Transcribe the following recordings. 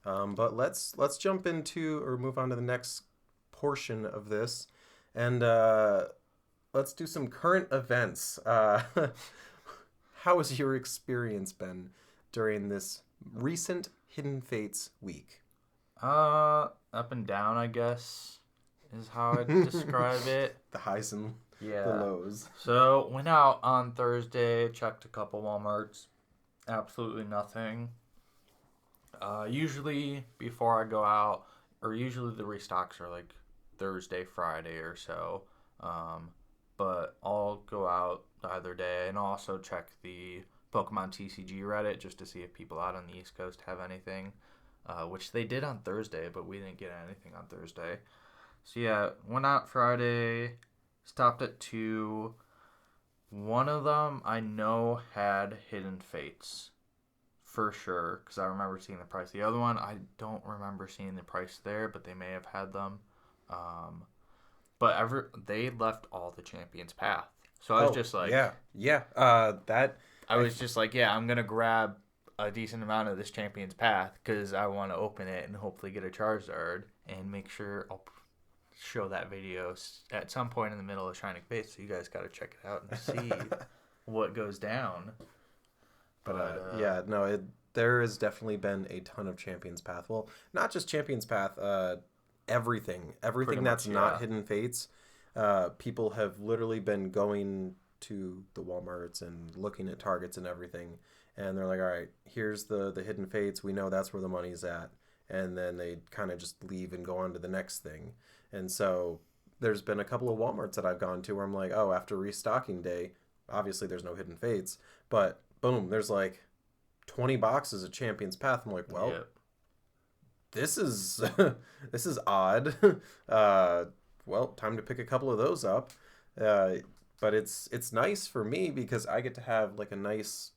But let's jump into or move on to the next portion of this, and let's do some current events. How has your experience been during this recent Hidden Fates week? Up and down, I guess, is how I'd describe it. The highs and the Yeah. lows. So, went out on Thursday, checked a couple Walmarts. Absolutely nothing. Usually, before I go out, or usually the restocks are like Thursday, Friday or so. But I'll go out the other day and also check the Pokemon TCG Reddit just to see if people out on the East Coast have anything. Which they did on Thursday, but we didn't get anything on Thursday. So yeah, went out Friday, stopped at 2. One of them I know had Hidden Fates for sure, because I remember seeing the price. The other one, I don't remember seeing the price there, but they may have had them. But they left all the Champions Path. So I was just like... Yeah. I was just like, yeah, I'm going to grab a decent amount of this Champion's Path because I want to open it and hopefully get a Charizard and make sure I'll show that video at some point in the middle of Shining Fates, so you guys got to check it out and see what goes down. But there has definitely been a ton of Champions Path. Well, not just Champions Path, everything that's not Hidden Fates. People have literally been going to the Walmarts and looking at Targets and everything, and they're like, all right, here's the Hidden Fates. We know that's where the money's at. And then they kind of just leave and go on to the next thing. And so there's been a couple of Walmarts that I've gone to where I'm like, oh, after restocking day, obviously there's no Hidden Fates, but boom, there's like 20 boxes of Champions Path. I'm like, well, this is this is odd. Well, time to pick a couple of those up. But it's nice for me because I get to have like a nice,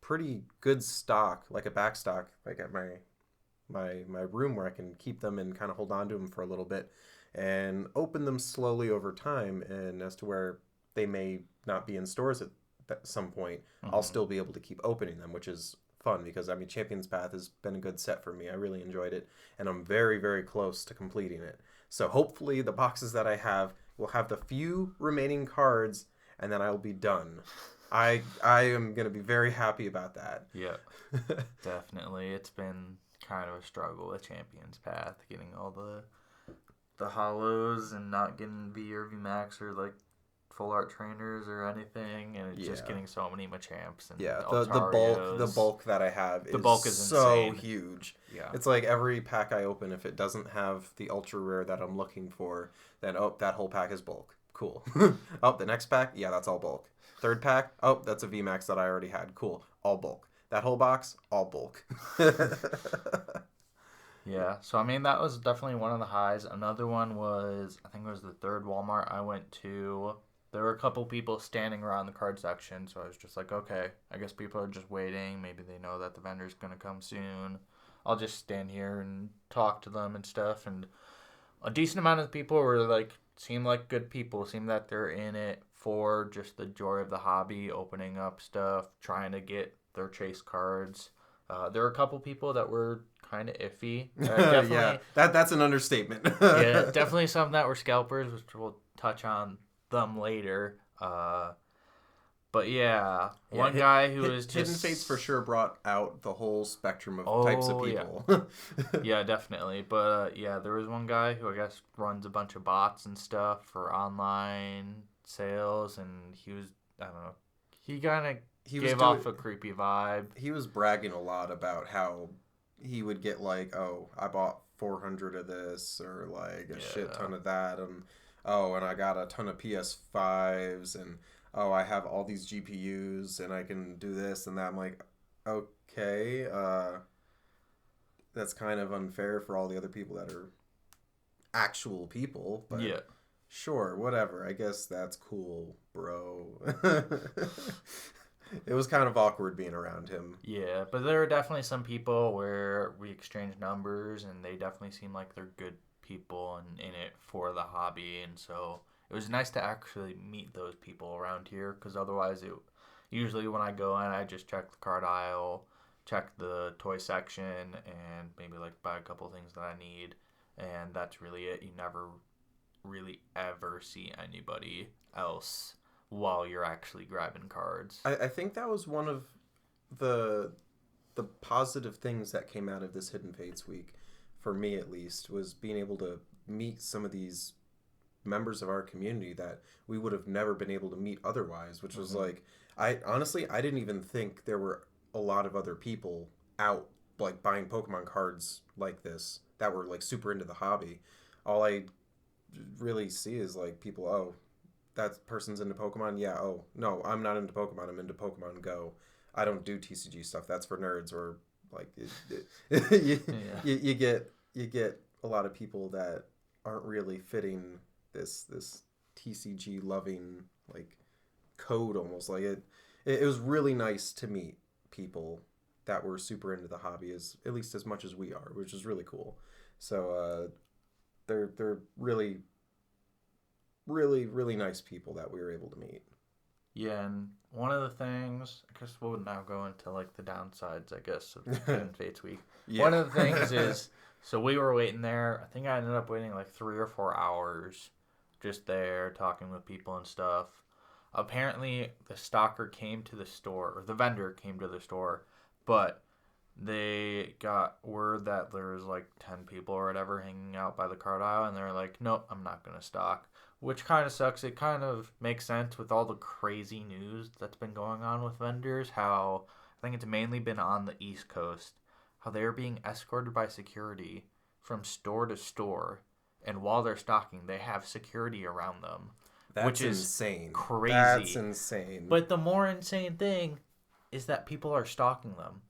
pretty good stock, like a back stock, like at my room where I can keep them and kind of hold on to them for a little bit and open them slowly over time. And as to where they may not be in stores at some point, I'll still be able to keep opening them, which is fun because, I mean, Champions Path has been a good set for me. I really enjoyed it, and I'm very, very close to completing it. So hopefully the boxes that I have will have the few remaining cards, and then I'll be done. I am going to be very happy about that. Yeah, definitely. It's been kind of a struggle with Champions Path, getting all the hollows and not getting V or V Max or like full art trainers or anything, and it's just getting so many Machamps and the bulk that I have is so huge. Yeah, it's like every pack I open, if it doesn't have the ultra rare that I'm looking for, then that whole pack is bulk. Cool. The next pack, that's all bulk. Third pack, that's a V Max that I already had. Cool, all bulk. That whole box, all bulk. Yeah, so I mean, that was definitely one of the highs. Another one was, I think it was the third Walmart I went to. There were a couple people standing around the card section, so I was just like, okay, I guess people are just waiting. Maybe they know that the vendor's going to come soon. I'll just stand here and talk to them and stuff. And a decent amount of the people were like, seem like good people, seem that they're in it for just the joy of the hobby, opening up stuff, trying to get their chase cards. There were a couple people that were kind of iffy. Yeah, that's an understatement. Yeah, definitely some that were scalpers, which we'll touch on them later. But yeah, one guy who was just... Hidden Fates for sure brought out the whole spectrum of types of people. Yeah, definitely. But there was one guy who I guess runs a bunch of bots and stuff for online sales, and he was, I don't know, he kind of gave off a creepy vibe. He was bragging a lot about how he would get like, oh, I bought 400 of this, or like a shit ton of that, and I got a ton of PS5s, and I have all these GPUs, and I can do this and that. I'm like, okay, that's kind of unfair for all the other people that are actual people, but sure, whatever. I guess that's cool, bro. It was kind of awkward being around him. Yeah, but there were definitely some people where we exchanged numbers, and they definitely seem like they're good people and in it for the hobby, and so it was nice to actually meet those people around here, because otherwise usually when I go in, I just check the card aisle, check the toy section and maybe like buy a couple things that I need, and that's really it. You never really ever see anybody else while you're actually grabbing cards. I think that was one of the positive things that came out of this Hidden Fates week, for me at least, was being able to meet some of these members of our community that we would have never been able to meet otherwise, which was like, I didn't even think there were a lot of other people out like buying Pokemon cards like this that were like super into the hobby. All I really see is like people, oh, that person's into Pokemon. Yeah. Oh no, I'm not into Pokemon. I'm into Pokemon Go. I don't do TCG stuff. That's for nerds. Or like you get a lot of people that aren't really fitting this TCG loving like code almost. Like it was really nice to meet people that were super into the hobby at least as much as we are, which is really cool. So they're really really nice people that we were able to meet. Yeah, and one of the things, I guess we'll now go into like the downsides, I guess, of Hidden Fates week. Yeah. One of the things is, so we were waiting there. I think I ended up waiting like 3 or 4 hours just there talking with people and stuff. Apparently, the stalker came to the store, or the vendor came to the store, but they got word that there was like 10 people or whatever hanging out by the card aisle, and they're like, nope, I'm not going to stock. Which kind of sucks. It kind of makes sense with all the crazy news that's been going on with vendors. How I think it's mainly been on the East Coast. How they're being escorted by security from store to store. And while they're stocking, they have security around them. Which is insane. Crazy. That's insane. But the more insane thing is that people are stalking them.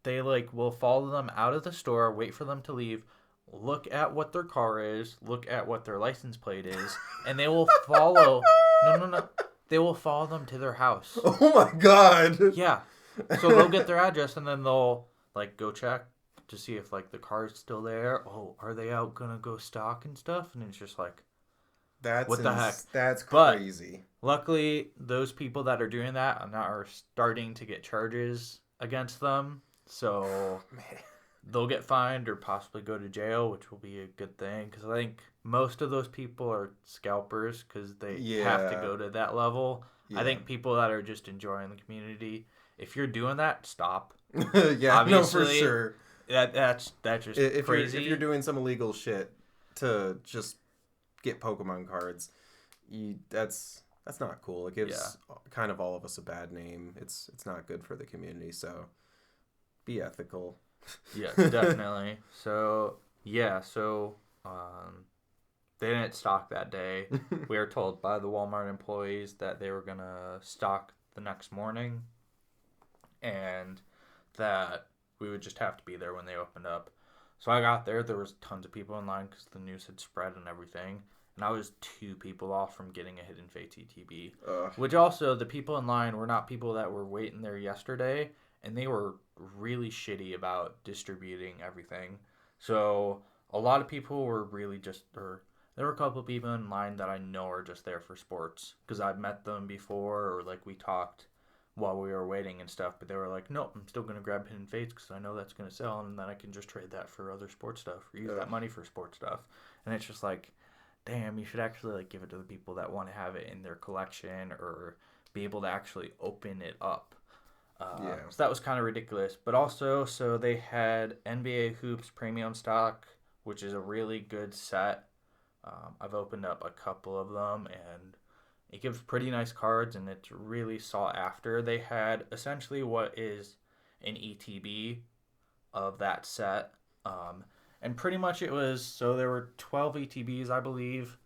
They like will follow them out of the store, wait for them to leave, look at what their car is, look at what their license plate is, and they will follow. No. They will follow them to their house. Oh my god. Yeah. So they'll get their address and then they'll like go check to see if like the car's still there. Oh, are they out gonna go stock and stuff? And it's just like, what the heck? That's crazy. But luckily, those people that are doing that are starting to get charges against them. So they'll get fined or possibly go to jail, which will be a good thing. Because I think most of those people are scalpers because they have to go to that level. Yeah. I think people that are just enjoying the community, if you're doing that, stop. Yeah, obviously, no, for sure. That's just crazy. If you're doing some illegal shit to just get Pokemon cards, that's not cool. It gives kind of all of us a bad name. It's not good for the community. So be ethical. Yeah, definitely. So they didn't stock that day. We were told by the Walmart employees that they were gonna stock the next morning, and that we would just have to be there when they opened up. So I got there. There was tons of people in line because the news had spread and everything. And I was 2 people off from getting a Hidden Fates ETB. Which also, the people in line were not people that were waiting there yesterday. And they were really shitty about distributing everything. So a lot of people were really just... there were a couple of people in line that I know are just there for sports. Because I've met them before, or like we talked while we were waiting and stuff, but they were like, nope, I'm still going to grab Hidden Fates because I know that's going to sell, and then I can just trade that for other sports stuff, or use that money for sports stuff. And it's just like, damn, you should actually like give it to the people that want to have it in their collection or be able to actually open it up. So that was kind of ridiculous. But also, so they had NBA Hoops Premium Stock, which is a really good set. I've opened up a couple of them, and it gives pretty nice cards, and it's really sought after. They had essentially what is an ETB of that set. And pretty much it was, so there were 12 ETBs, I believe.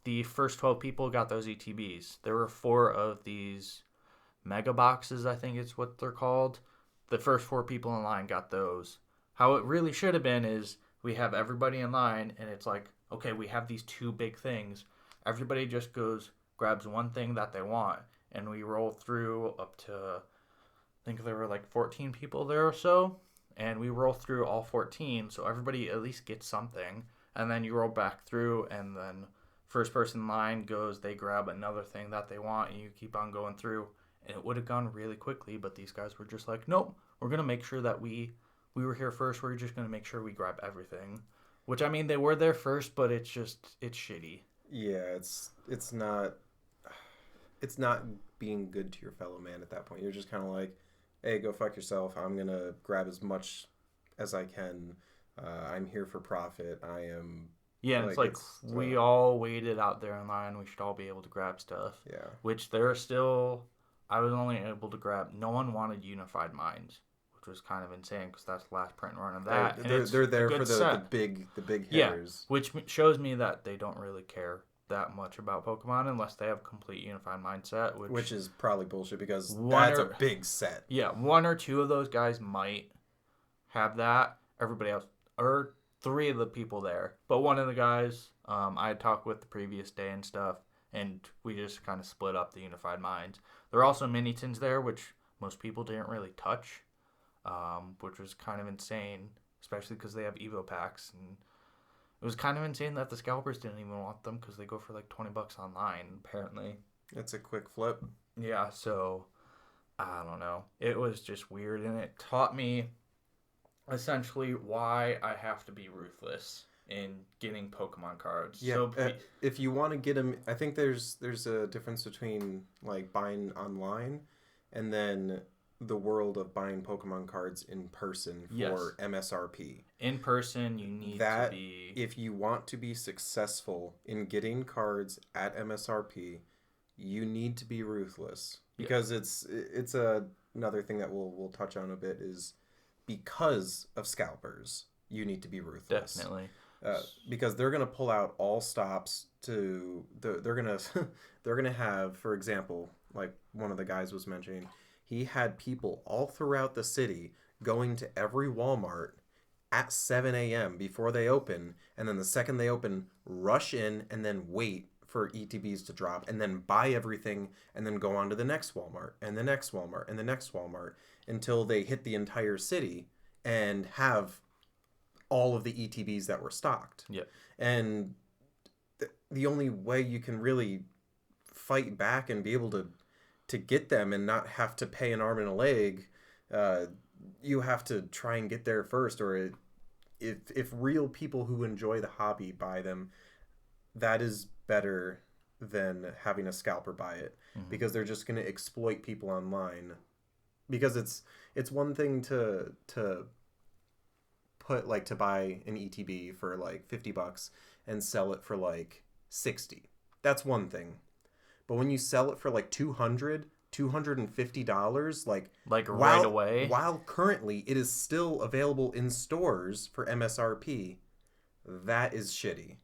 The first 12 people got those ETBs. There were 4 of these mega boxes, I think it's what they're called. The first 4 people in line got those. How it really should have been is we have everybody in line, and it's like, okay, we have these 2 big things. Everybody just grabs one thing that they want, and we roll through up to, I think there were like 14 people there or so, and we roll through all 14, so everybody at least gets something, and then you roll back through, and then first person in line goes, they grab another thing that they want, and you keep on going through, and it would have gone really quickly, but these guys were just like, nope, we're going to make sure that we were here first. We're just going to make sure we grab everything. Which, I mean, they were there first, but it's shitty. Yeah, it's not being good to your fellow man at that point. You're just kind of like, hey, go fuck yourself. I'm going to grab as much as I can. I'm here for profit. I am... Yeah, and we all waited out there in line. We should all be able to grab stuff. Yeah. Which there are still... I was only able to grab... No one wanted Unified Minds, which was kind of insane because that's the last print run of that. They're there for the big hitters. Yeah, which shows me that they don't really care that much about Pokemon unless they have a complete Unified Mind set. Which is probably bullshit because that's a big set. Yeah, one or two of those guys might have that. Everybody else... Or... 3 of the people there, but one of the guys I had talked with the previous day and stuff, and we just kind of split up the Unified Minds. There are also Minitons there, which most people didn't really touch, which was kind of insane, especially because they have Evo packs, and it was kind of insane that the scalpers didn't even want them because they go for like $20 online, apparently. It's a quick flip. Yeah, so I don't know. It was just weird, and it taught me essentially why I have to be ruthless in getting Pokemon cards. Yeah, so if you want to get them, I think there's a difference between like buying online and then the world of buying Pokemon cards in person for MSRP. In person, you need to be... If you want to be successful in getting cards at MSRP, you need to be ruthless. Because it's another thing that we'll touch on a bit is... Because of scalpers, you need to be ruthless. Definitely. Because they're gonna pull out all stops to they're gonna have, for example, like one of the guys was mentioning, he had people all throughout the city going to every Walmart at 7 a.m. before they open, and then the second they open, rush in and then wait for ETBs to drop, and then buy everything, and then go on to the next Walmart, and the next Walmart, and the next Walmart, until they hit the entire city and have all of the ETBs that were stocked. Yeah. And the only way you can really fight back and be able to get them and not have to pay an arm and a leg, you have to try and get there first. Or if real people who enjoy the hobby buy them, that is better than having a scalper buy it, because they're just going to exploit people online. Because it's one thing to put like to buy an ETB for like $50 and sell it for like $60. That's one thing. But when you sell it for like $250, like right away, while currently it is still available in stores for MSRP, that is shitty.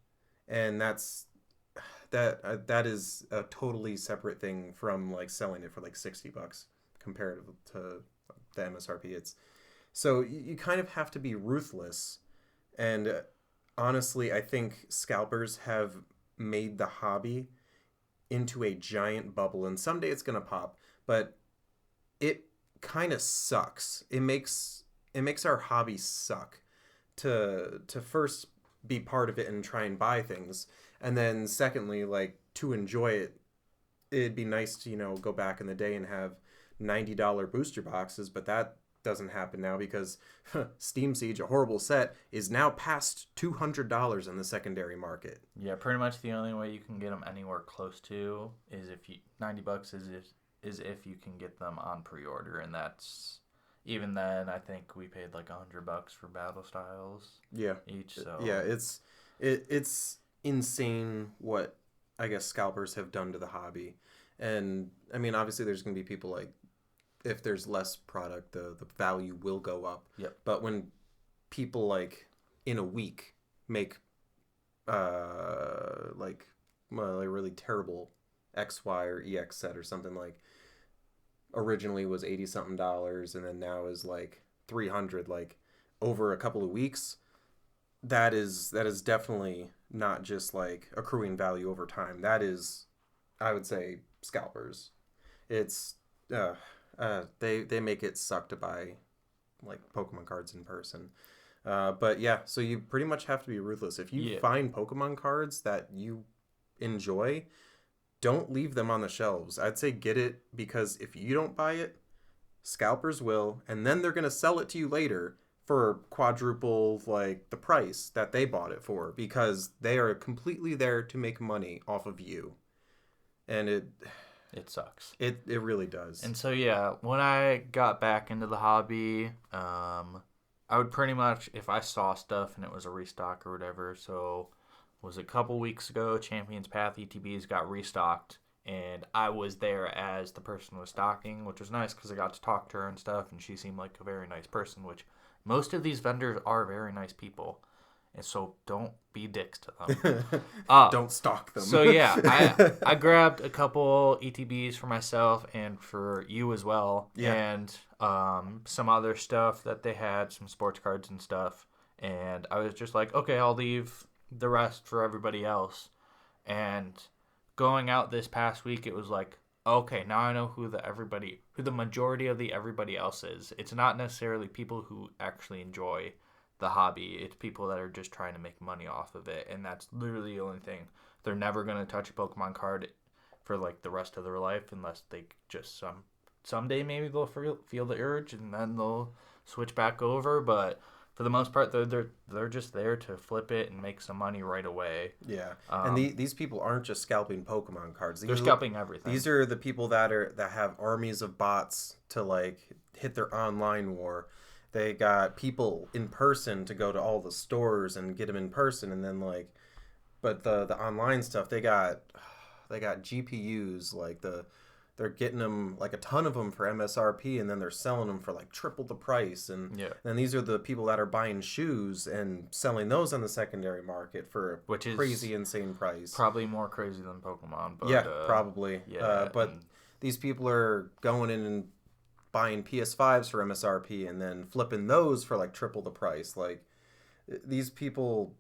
And that is a totally separate thing from like selling it for like $60 compared to the MSRP. So you kind of have to be ruthless. And honestly, I think scalpers have made the hobby into a giant bubble, and someday it's gonna pop. But it kind of sucks. It makes our hobby suck to first be part of it and try and buy things, and then secondly, like, to enjoy it. It'd be nice to go back in the day and have $90 booster boxes, but that doesn't happen now because Steam Siege, a horrible set, is now past $200 in the secondary market. Yeah, pretty much the only way you can get them anywhere close to is if $90 is if you can get them on pre-order, and that's even then. I think we paid like $100 for Battle Styles. Yeah, each. So yeah, it's insane what I guess scalpers have done to the hobby, and I mean obviously there's gonna be people like, if there's less product, the value will go up. Yep. But when people like in a week make a really terrible XY or EX set or something, like originally was $80 something and then now is like $300, like over a couple of weeks, that is definitely not just like accruing value over time. That is, I would say, scalpers. It's they make it suck to buy like Pokemon cards in person. But yeah, so you pretty much have to be ruthless. If you find Pokemon cards that you enjoy, don't leave them on the shelves. I'd say get it, because if you don't buy it, scalpers will, and then they're going to sell it to you later for quadruple like the price that they bought it for, because they are completely there to make money off of you. And it sucks. It really does. And so yeah, when I got back into the hobby, I would pretty much, if I saw stuff and it was a restock or whatever, so was a couple weeks ago, Champions Path ETBs got restocked, and I was there as the person was stocking, which was nice because I got to talk to her and stuff, and she seemed like a very nice person, which most of these vendors are very nice people. And so don't be dicks to them. Don't stalk them. So yeah, I grabbed a couple ETBs for myself and for you as well. Yeah. And some other stuff that they had, some sports cards and stuff. And I was just like, okay, I'll leave the rest for everybody else. And going out this past week, it was like, okay, now I know who the majority of the everybody else is. It's not necessarily people who actually enjoy the hobby. It's people that are just trying to make money off of it, and that's literally the only thing. They're never going to touch a Pokemon card for like the rest of their life unless they just someday maybe they'll feel the urge and then they'll switch back over, but for the most part they're just there to flip it and make some money right away. Yeah. And these people aren't just scalping Pokemon cards. They're scalping everything. These are the people that have armies of bots to like hit their online war. They got people in person to go to all the stores and get them in person, and then like, but the online stuff, they got GPUs, like they're getting them like a ton of them for MSRP, and then they're selling them for like triple the price. And then these are the people that are buying shoes and selling those on the secondary market for a crazy insane price. Probably more crazy than Pokemon. But, yeah, probably. Yeah, but these people are going in and buying PS5s for MSRP and then flipping those for like triple the price. Like, these people,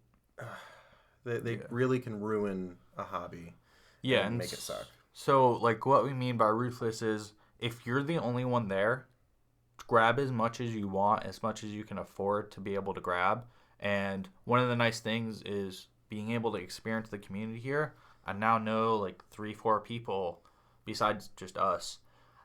they really can ruin a hobby. And make it suck. So like what we mean by ruthless is if you're the only one there, grab as much as you want, as much as you can afford to be able to grab. And one of the nice things is being able to experience the community here. I now know like 3-4 people besides just us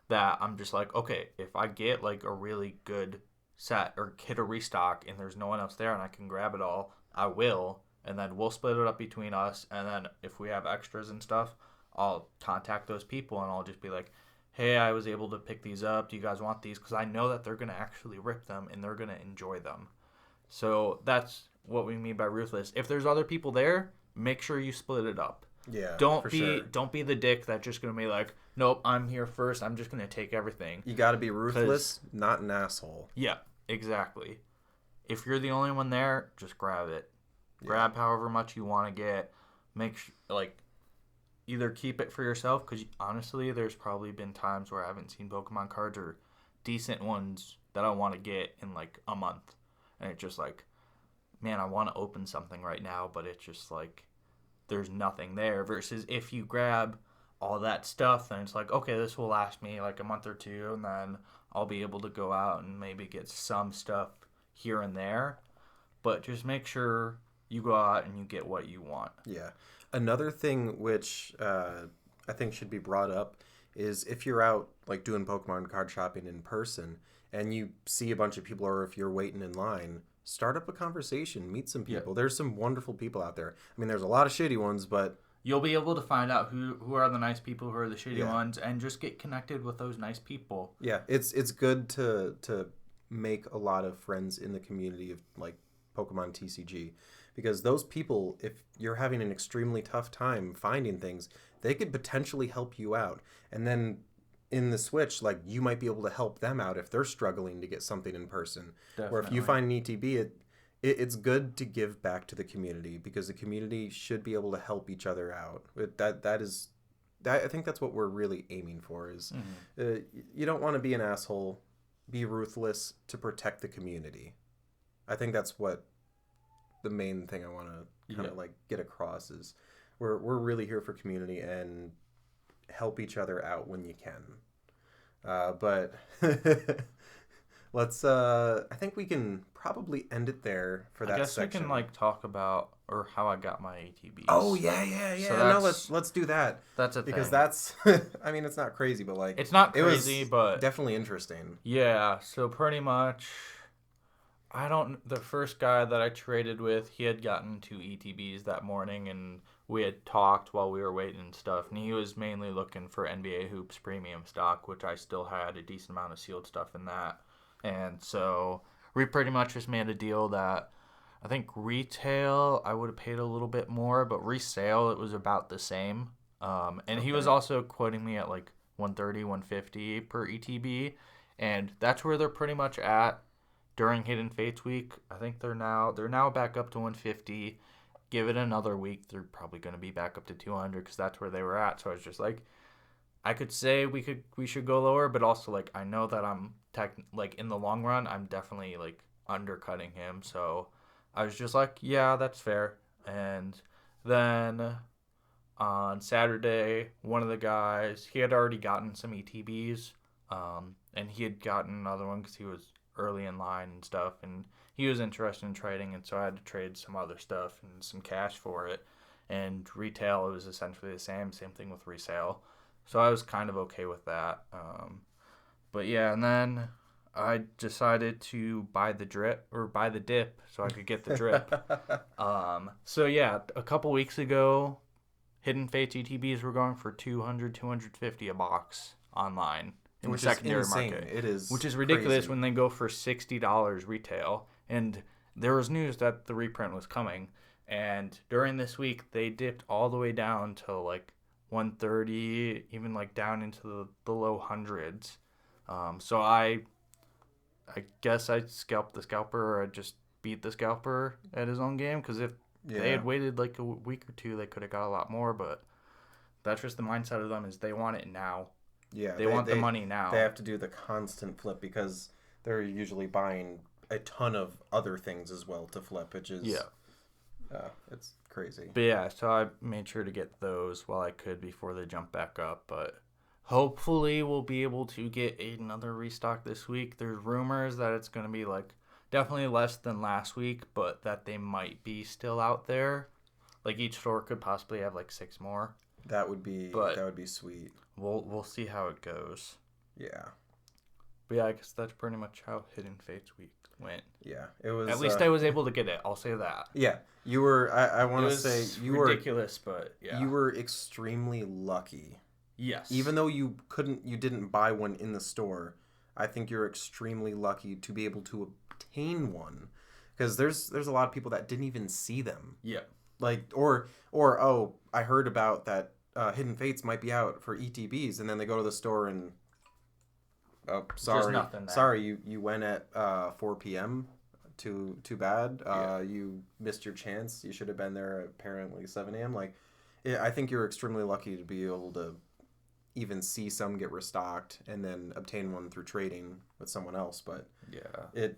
that I'm just like, okay, if I get like a really good set or hit a restock and there's no one else there and I can grab it all, I will. And then we'll split it up between us. And then if we have extras and stuff, I'll contact those people and I'll just be like, hey, I was able to pick these up. Do you guys want these? Because I know that they're going to actually rip them and they're going to enjoy them. So that's what we mean by ruthless. If there's other people there, make sure you split it up. Yeah, don't be the dick that's just gonna be like, nope, I'm here first, I'm just gonna take everything. You gotta be ruthless, not an asshole. Yeah, exactly. If you're the only one there, just grab it. Grab however much you want to get. Make sure, like, either keep it for yourself, because honestly, there's probably been times where I haven't seen Pokemon cards or decent ones that I want to get in like a month, and it's just like, man, I want to open something right now, but it's just like, there's nothing there. Versus if you grab all that stuff, then it's like, okay, this will last me like a month or two, and then I'll be able to go out and maybe get some stuff here and there. But just make sure you go out and you get what you want. Yeah. Another thing which I think should be brought up is if you're out like doing Pokemon card shopping in person and you see a bunch of people, or if you're waiting in line, start up a conversation, meet some people. There's some wonderful people out there. I mean, there's a lot of shitty ones, but you'll be able to find out who are the nice people, who are the shitty ones, and just get connected with those nice people. Yeah, it's good to make a lot of friends in the community of like Pokemon TCG, because those people, if you're having an extremely tough time finding things, they could potentially help you out. And then in the Switch, like, you might be able to help them out if they're struggling to get something in person. Definitely. Or if you find an ETB, it's good to give back to the community, because the community should be able to help each other out. I think that's what we're really aiming for. Is you don't want to be an asshole, be ruthless to protect the community. I think that's what the main thing I want to kind of like get across is we're really here for community and help each other out when you can. But let's I think we can probably end it there for that I guess section. we can like talk about or how I got my ATBs. Oh yeah. So no, let's do that. That's a because thing. that's. I mean, it's not crazy, but like it's not crazy, but definitely interesting. Yeah. So pretty much, the first guy that I traded with, he had gotten 2 ETBs that morning, and we had talked while we were waiting and stuff, and he was mainly looking for NBA Hoops premium stock, which I still had a decent amount of sealed stuff in that. And so we pretty much just made a deal that I think retail I would have paid a little bit more, but resale it was about the same. And he was also quoting me at like 130, 150 per ETB, and that's where they're pretty much at during Hidden Fates week. I think they're now back up to 150. Give it another week, they're probably going to be back up to 200 because that's where they were at. So I was just like, I could say we should go lower, but also like I know that I'm like in the long run I'm definitely like undercutting him. So I was just like, yeah, that's fair. And then on Saturday, one of the guys, he had already gotten some ETBs, and he had gotten another one because he was early in line and stuff, and he was interested in trading, and so I had to trade some other stuff and some cash for it. And retail, it was essentially the same thing with resale. So I was kind of okay with that. But yeah, and then I decided to buy the dip so I could get the drip. So yeah, a couple weeks ago, Hidden Fates ETBs were going for 200, 250 a box online in the secondary market. It is, which is ridiculous crazy. when they go for $60 retail. And there was news that the reprint was coming, and during this week they dipped all the way down to like 130, even like down into the low hundreds. So I guess I scalped the scalper, or I just beat the scalper at his own game, because if they had waited like a week or two, they could have got a lot more. But that's just the mindset of them, is they want it now. Yeah, they want the money now. They have to do the constant flip because they're usually buying a ton of other things as well to flip, which is it's crazy. But yeah, so I made sure to get those while I could before they jump back up. But hopefully we'll be able to get another restock this week. There's rumors that it's going to be like definitely less than last week, but that they might be still out there. Like each store could possibly have like 6 more. That would be sweet. We'll see how it goes. Yeah. But yeah, I guess that's pretty much how Hidden Fates week went. Yeah, it was. At least I was able to get it. I'll say that. Yeah, you were. I want to say you were ridiculous, but yeah, you were extremely lucky. Yes. Even though you didn't buy one in the store, I think you're extremely lucky to be able to obtain one, because there's a lot of people that didn't even see them. Yeah. Like or I heard about that Hidden Fates might be out for ETBs, and then they go to the store and sorry, you went at 4 p.m. Too bad. You missed your chance. You should have been there at apparently 7 a.m. Like, I think you're extremely lucky to be able to even see some get restocked and then obtain one through trading with someone else. But yeah,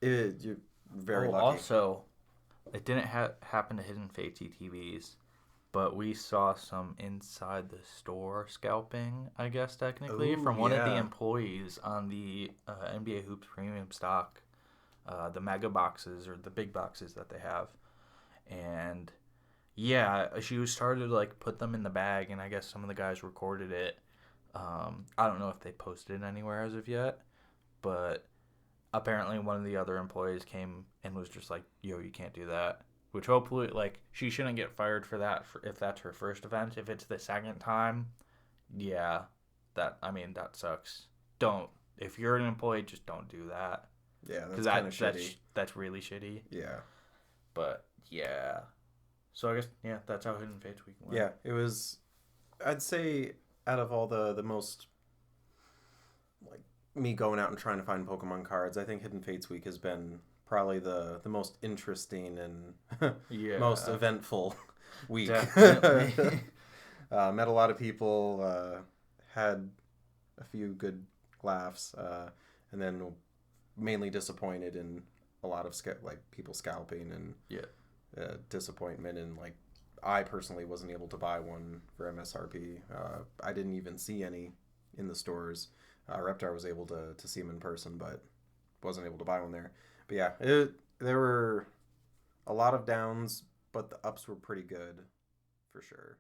you're very lucky. Also, it didn't happen to Hidden Fates ETBs, but we saw some inside the store scalping, I guess technically, from one of the employees on the NBA Hoops premium stock, the mega boxes or the big boxes that they have. And yeah, she started to like put them in the bag, and I guess some of the guys recorded it. I don't know if they posted it anywhere as of yet, but apparently one of the other employees came and was just like, yo, you can't do that. Which hopefully, like, she shouldn't get fired for that if that's her first offense. If it's the second time, yeah, that sucks. If you're an employee, just don't do that. Yeah, that's kind of shitty. That's really shitty. Yeah. But, yeah. So I guess, yeah, that's how Hidden Fates week went. Yeah, it was, I'd say, out of all the most, like, me going out and trying to find Pokemon cards, I think Hidden Fates week has been probably the most interesting and most eventful week. Definitely. Met a lot of people, had a few good laughs, and then mainly disappointed in a lot of people scalping and disappointment, and like I personally wasn't able to buy one for MSRP. I didn't even see any in the stores. Reptar was able to see them in person, but wasn't able to buy one there. But yeah, there were a lot of downs, but the ups were pretty good for sure.